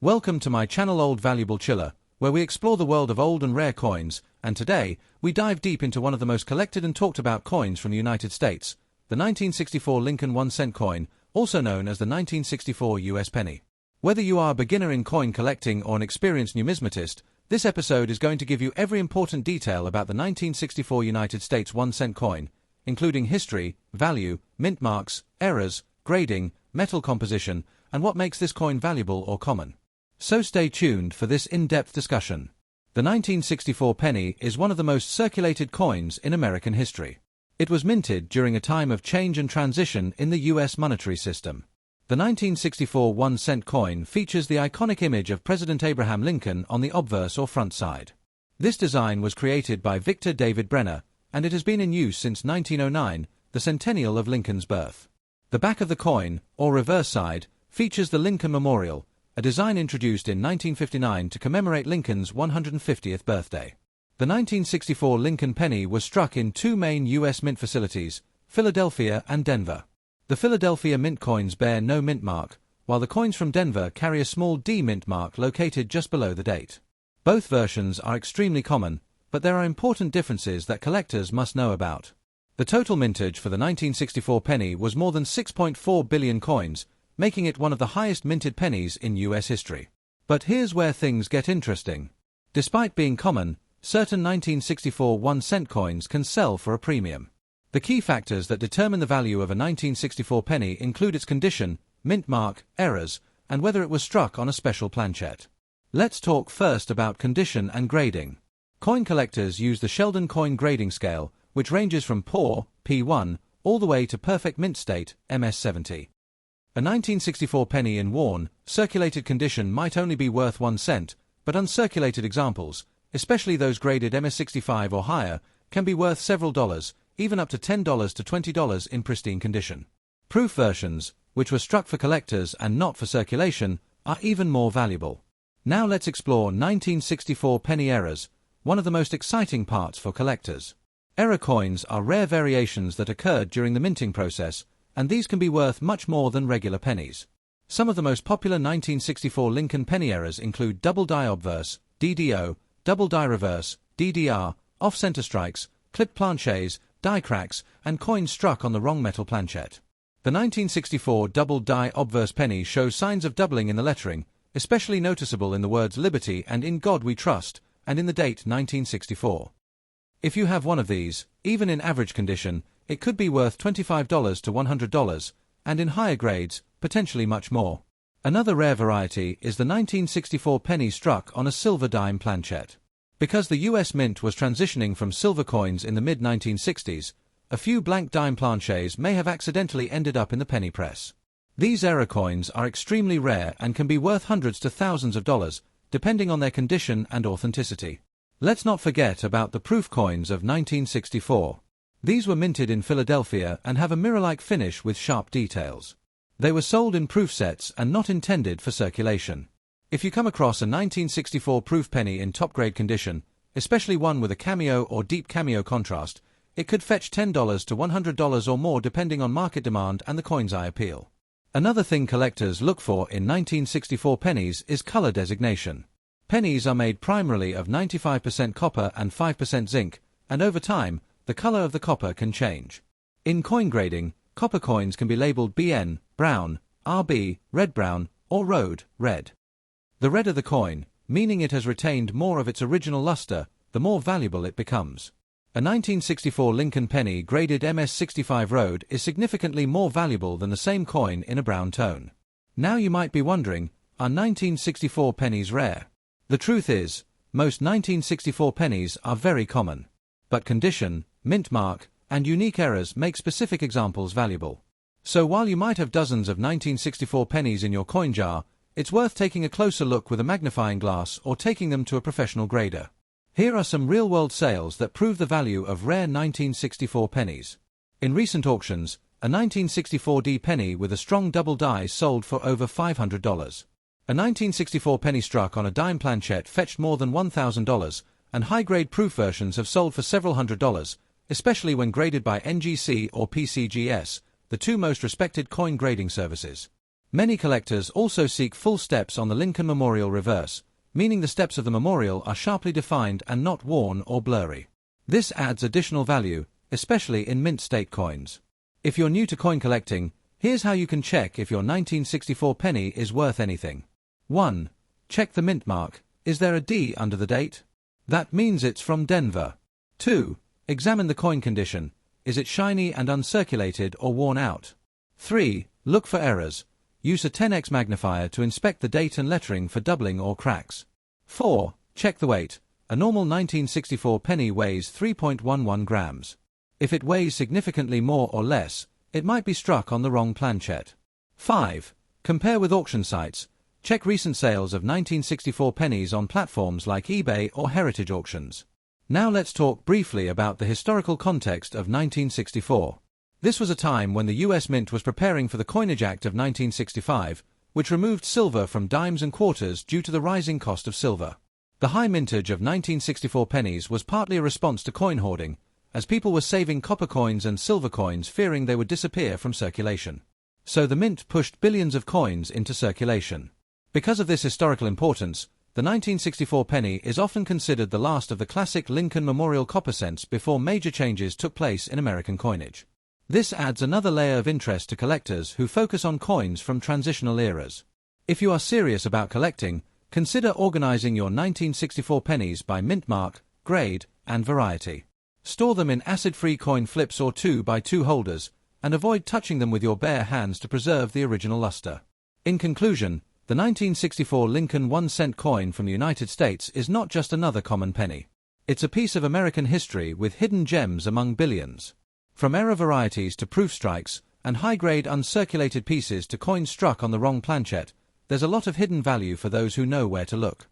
Welcome to my channel Old Valuable Chiller, where we explore the world of old and rare coins, and today, we dive deep into one of the most collected and talked about coins from the United States, the 1964 Lincoln 1-cent coin, also known as the 1964 US penny. Whether you are a beginner in coin collecting or an experienced numismatist, this episode is going to give you every important detail about the 1964 United States 1-cent coin, including history, value, mint marks, errors, grading, metal composition, and what makes this coin valuable or common. So stay tuned for this in-depth discussion. The 1964 penny is one of the most circulated coins in American history. It was minted during a time of change and transition in the U.S. monetary system. The 1964 1-cent coin features the iconic image of President Abraham Lincoln on the obverse or front side. This design was created by Victor David Brenner, and it has been in use since 1909, the centennial of Lincoln's birth. The back of the coin, or reverse side, features the Lincoln Memorial, a design introduced in 1959 to commemorate Lincoln's 150th birthday. The 1964 Lincoln penny was struck in two main U.S. mint facilities, Philadelphia and Denver. The Philadelphia mint coins bear no mint mark, while the coins from Denver carry a small D mint mark located just below the date. Both versions are extremely common, but there are important differences that collectors must know about. The total mintage for the 1964 penny was more than 6.4 billion coins, making it one of the highest minted pennies in U.S. history. But here's where things get interesting. Despite being common, certain 1964 1-cent coins can sell for a premium. The key factors that determine the value of a 1964 penny include its condition, mint mark, errors, and whether it was struck on a special planchet. Let's talk first about condition and grading. Coin collectors use the Sheldon coin grading scale, which ranges from poor, P1, all the way to perfect mint state, MS70. A 1964 penny in worn, circulated condition might only be worth 1 cent, but uncirculated examples, especially those graded MS65 or higher, can be worth several dollars, even up to $10 to $20 in pristine condition. Proof versions, which were struck for collectors and not for circulation, are even more valuable. Now let's explore 1964 penny errors, one of the most exciting parts for collectors. Error coins are rare variations that occurred during the minting process, and these can be worth much more than regular pennies. Some of the most popular 1964 Lincoln penny errors include double die obverse, DDO, double die reverse, DDR, off-center strikes, clipped planchets, die cracks, and coins struck on the wrong metal planchet. The 1964 double die obverse penny shows signs of doubling in the lettering, especially noticeable in the words Liberty and In God We Trust, and in the date 1964. If you have one of these, even in average condition, it could be worth $25 to $100, and in higher grades, potentially much more. Another rare variety is the 1964 penny struck on a silver dime planchet. Because the U.S. Mint was transitioning from silver coins in the mid-1960s, a few blank dime planchets may have accidentally ended up in the penny press. These error coins are extremely rare and can be worth hundreds to thousands of dollars, depending on their condition and authenticity. Let's not forget about the proof coins of 1964. These were minted in Philadelphia and have a mirror-like finish with sharp details. They were sold in proof sets and not intended for circulation. If you come across a 1964 proof penny in top-grade condition, especially one with a cameo or deep cameo contrast, it could fetch $10 to $100 or more depending on market demand and the coin's eye appeal. Another thing collectors look for in 1964 pennies is color designation. Pennies are made primarily of 95% copper and 5% zinc, and over time, the color of the copper can change. In coin grading, copper coins can be labeled BN, brown, RB, red-brown, or Rhode, red. The redder the coin, meaning it has retained more of its original luster, the more valuable it becomes. A 1964 Lincoln penny graded MS65 Rhode is significantly more valuable than the same coin in a brown tone. Now you might be wondering, are 1964 pennies rare? The truth is, most 1964 pennies are very common. But condition, mint mark, and unique errors make specific examples valuable. So while you might have dozens of 1964 pennies in your coin jar, it's worth taking a closer look with a magnifying glass or taking them to a professional grader. Here are some real-world sales that prove the value of rare 1964 pennies. In recent auctions, a 1964D penny with a strong double die sold for over $500. A 1964 penny struck on a dime planchet fetched more than $1,000, and high-grade proof versions have sold for several $100s, especially when graded by NGC or PCGS, the two most respected coin grading services. Many collectors also seek full steps on the Lincoln Memorial reverse, meaning the steps of the memorial are sharply defined and not worn or blurry. This adds additional value, especially in mint state coins. If you're new to coin collecting, here's how you can check if your 1964 penny is worth anything. 1. Check the mint mark. Is there a D under the date? That means it's from Denver. 2. Examine the coin condition. Is it shiny and uncirculated or worn out? 3. Look for errors. Use a 10x magnifier to inspect the date and lettering for doubling or cracks. 4. Check the weight. A normal 1964 penny weighs 3.11 grams. If it weighs significantly more or less, it might be struck on the wrong planchette. 5. Compare with auction sites. Check recent sales of 1964 pennies on platforms like eBay or heritage auctions. Now let's talk briefly about the historical context of 1964. This was a time when the US Mint was preparing for the Coinage Act of 1965, which removed silver from dimes and quarters due to the rising cost of silver. The high mintage of 1964 pennies was partly a response to coin hoarding, as people were saving copper coins and silver coins fearing they would disappear from circulation. So the mint pushed billions of coins into circulation. Because of this historical importance, the 1964 penny is often considered the last of the classic Lincoln Memorial copper cents before major changes took place in American coinage. This adds another layer of interest to collectors who focus on coins from transitional eras. If you are serious about collecting, consider organizing your 1964 pennies by mint mark, grade, and variety. Store them in acid-free coin flips or 2x2 holders, and avoid touching them with your bare hands to preserve the original luster. In conclusion, the 1964 Lincoln 1-cent coin from the United States is not just another common penny. It's a piece of American history with hidden gems among billions. From era varieties to proof strikes, and high-grade uncirculated pieces to coins struck on the wrong planchette, there's a lot of hidden value for those who know where to look.